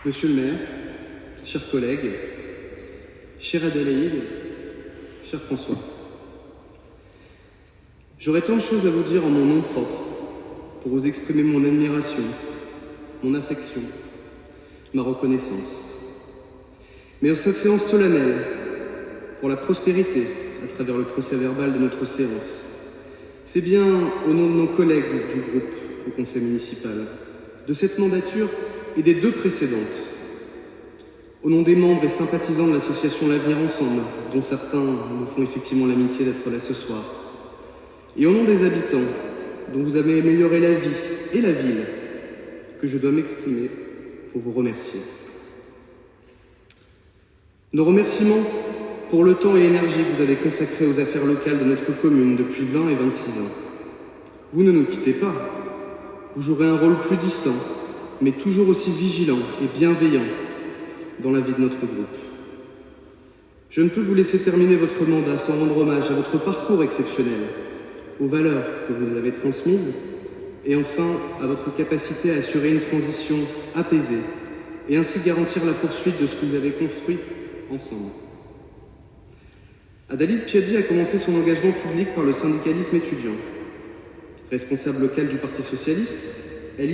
Monsieur le maire, chers collègues, chère Adélaïde, cher François, j'aurais tant de choses à vous dire en mon nom propre, pour vous exprimer mon admiration, mon affection, ma reconnaissance. Mais en cette séance solennelle, pour la prospérité, à travers le procès-verbal de notre séance, c'est bien au nom de nos collègues du groupe au conseil municipal, de cette mandature et des deux précédentes, au nom des membres et sympathisants de l'association L'Avenir Ensemble, dont certains nous font effectivement l'amitié d'être là ce soir, et au nom des habitants, dont vous avez amélioré la vie et la ville, que je dois m'exprimer pour vous remercier. Nos remerciements pour le temps et l'énergie que vous avez consacrés aux affaires locales de notre commune depuis 20 et 26 ans. Vous ne nous quittez pas. Vous jouerez un rôle plus distant, mais toujours aussi vigilant et bienveillant dans la vie de notre groupe. Je ne peux vous laisser terminer votre mandat sans rendre hommage à votre parcours exceptionnel, aux valeurs que vous avez transmises, et enfin à votre capacité à assurer une transition apaisée et ainsi garantir la poursuite de ce que vous avez construit ensemble. Adélaïde Piazzi a commencé son engagement public par le syndicalisme étudiant. Responsable locale du Parti socialiste, elle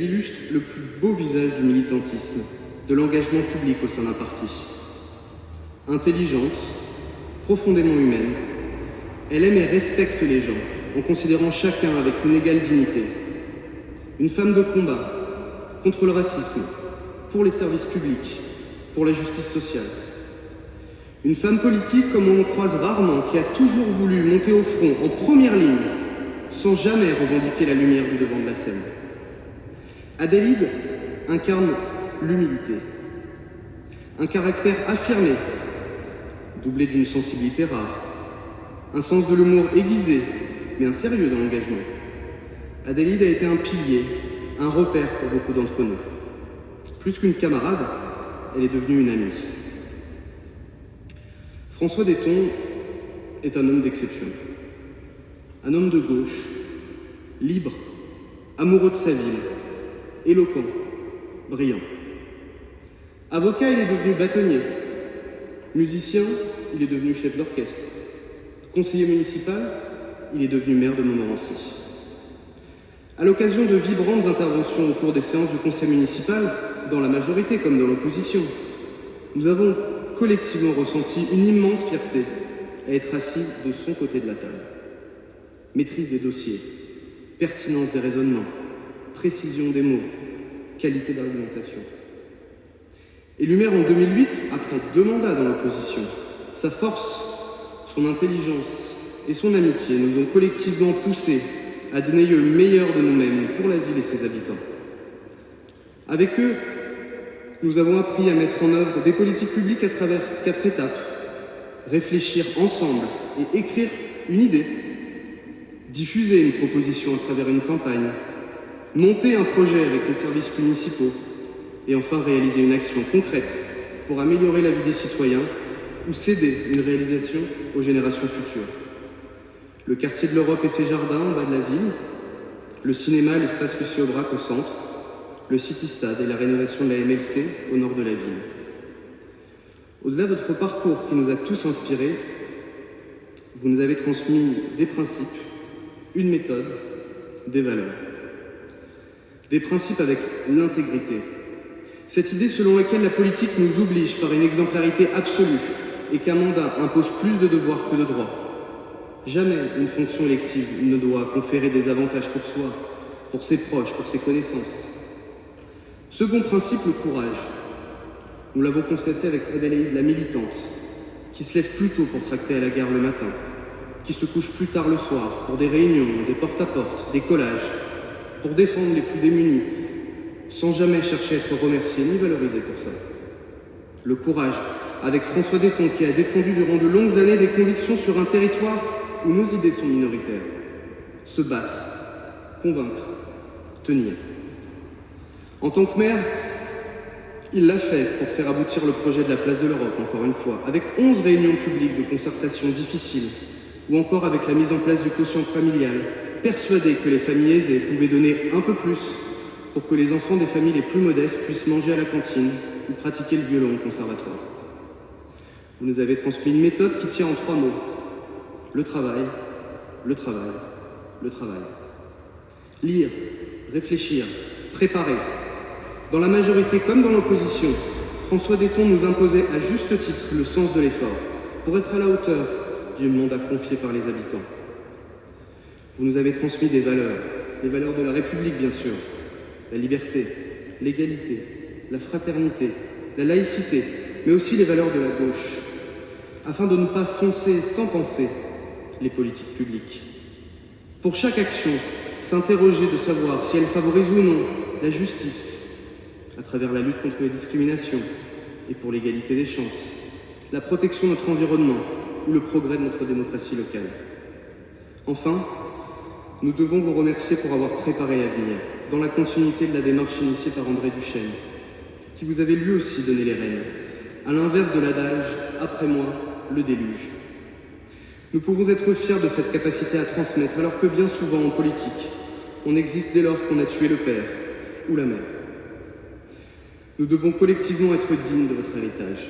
illustre le plus beau visage du militantisme, de l'engagement public au sein d'un parti. Intelligente, profondément humaine, elle aime et respecte les gens, en considérant chacun avec une égale dignité. Une femme de combat, contre le racisme, pour les services publics, pour la justice sociale. Une femme politique comme on en croise rarement, qui a toujours voulu monter au front, en première ligne, sans jamais revendiquer la lumière du devant de la scène. Adélaïde incarne l'humilité, un caractère affirmé, doublé d'une sensibilité rare, un sens de l'humour aiguisé, mais un sérieux dans l'engagement. Adélaïde a été un pilier, un repère pour beaucoup d'entre nous. Plus qu'une camarade, elle est devenue une amie. François Detton est un homme d'exception. Un homme de gauche, libre, amoureux de sa ville, éloquent, brillant. Avocat, il est devenu bâtonnier. Musicien, il est devenu chef d'orchestre. Conseiller municipal, il est devenu maire de Montmorency. À l'occasion de vibrantes interventions au cours des séances du conseil municipal, dans la majorité comme dans l'opposition, nous avons collectivement ressenti une immense fierté à être assis de son côté de la table. Maîtrise des dossiers, pertinence des raisonnements, précision des mots, qualité d'argumentation. Élu maire en 2008, après 2 mandats dans l'opposition, sa force, son intelligence et son amitié nous ont collectivement poussés à donner le meilleur de nous-mêmes pour la ville et ses habitants. Avec eux, nous avons appris à mettre en œuvre des politiques publiques à travers 4 étapes, réfléchir ensemble et écrire une idée, diffuser une proposition à travers une campagne, monter un projet avec les services municipaux et enfin réaliser une action concrète pour améliorer la vie des citoyens ou céder une réalisation aux générations futures. Le quartier de l'Europe et ses jardins en bas de la ville, le cinéma et l'espace Lucie Aubrac au centre, le City Stade et la rénovation de la MLC au nord de la ville. Au-delà de votre parcours qui nous a tous inspirés, vous nous avez transmis des principes, une méthode, des valeurs. Des principes avec l'intégrité. Cette idée selon laquelle la politique nous oblige par une exemplarité absolue et qu'un mandat impose plus de devoirs que de droits. Jamais une fonction élective ne doit conférer des avantages pour soi, pour ses proches, pour ses connaissances. Second principe, le courage. Nous l'avons constaté avec Adélaïde, la militante, qui se lève plus tôt pour tracter à la gare le matin, qui se couche plus tard le soir pour des réunions, des porte-à-porte, des collages, pour défendre les plus démunis, sans jamais chercher à être remercié ni valorisé pour ça. Le courage, avec François Detton, qui a défendu durant de longues années des convictions sur un territoire où nos idées sont minoritaires. Se battre, convaincre, tenir. En tant que maire, il l'a fait pour faire aboutir le projet de la place de l'Europe, encore une fois, avec 11 réunions publiques de concertation difficiles, ou encore avec la mise en place du quotient familial, persuadé que les familles aisées pouvaient donner un peu plus pour que les enfants des familles les plus modestes puissent manger à la cantine ou pratiquer le violon au conservatoire. Vous nous avez transmis une méthode qui tient en 3 mots. Le travail, le travail, le travail. Lire, réfléchir, préparer. Dans la majorité comme dans l'opposition, François Dayton nous imposait à juste titre le sens de l'effort, pour être à la hauteur du mandat confié par les habitants. Vous nous avez transmis des valeurs, les valeurs de la République bien sûr, la liberté, l'égalité, la fraternité, la laïcité, mais aussi les valeurs de la gauche, afin de ne pas foncer sans penser les politiques publiques. Pour chaque action, s'interroger de savoir si elle favorise ou non la justice, à travers la lutte contre les discriminations et pour l'égalité des chances, la protection de notre environnement ou le progrès de notre démocratie locale. Enfin, nous devons vous remercier pour avoir préparé l'avenir, dans la continuité de la démarche initiée par André Duchesne, qui vous avait lui aussi donné les rênes, à l'inverse de l'adage « après moi, le déluge ». Nous pouvons être fiers de cette capacité à transmettre, alors que bien souvent en politique, on existe dès lors qu'on a tué le père ou la mère. Nous devons collectivement être dignes de votre héritage.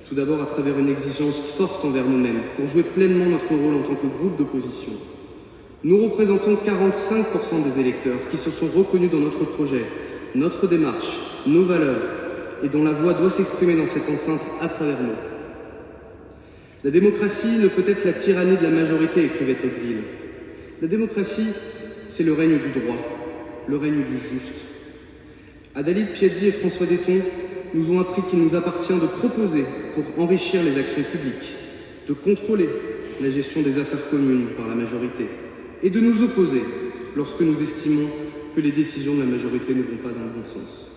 Tout d'abord à travers une exigence forte envers nous-mêmes, pour jouer pleinement notre rôle en tant que groupe d'opposition. Nous représentons 45% des électeurs qui se sont reconnus dans notre projet, notre démarche, nos valeurs, et dont la voix doit s'exprimer dans cette enceinte à travers nous. La démocratie ne peut être la tyrannie de la majorité, écrivait Tocqueville. La démocratie, c'est le règne du droit, le règne du juste. Adalid Piazzi et François Dayton nous ont appris qu'il nous appartient de proposer pour enrichir les actions publiques, de contrôler la gestion des affaires communes par la majorité et de nous opposer lorsque nous estimons que les décisions de la majorité ne vont pas dans le bon sens.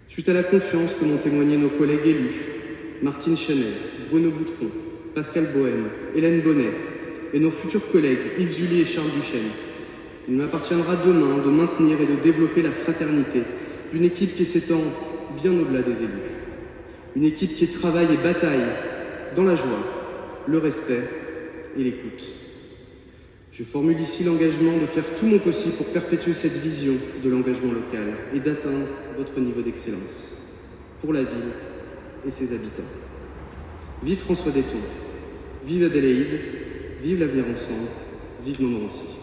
Suite à la confiance que m'ont témoigné nos collègues élus, Martine Chanel, Bruno Boutron, Pascal Bohème, Hélène Bonnet et nos futurs collègues Yves Zully et Charles Duchesne, il m'appartiendra demain de maintenir et de développer la fraternité d'une équipe qui s'étend bien au-delà des élus. Une équipe qui travaille et bataille dans la joie, le respect et l'écoute. Je formule ici l'engagement de faire tout mon possible pour perpétuer cette vision de l'engagement local et d'atteindre votre niveau d'excellence pour la ville et ses habitants. Vive François Dayton, vive Adélaïde, vive l'avenir ensemble, vive Montmorency.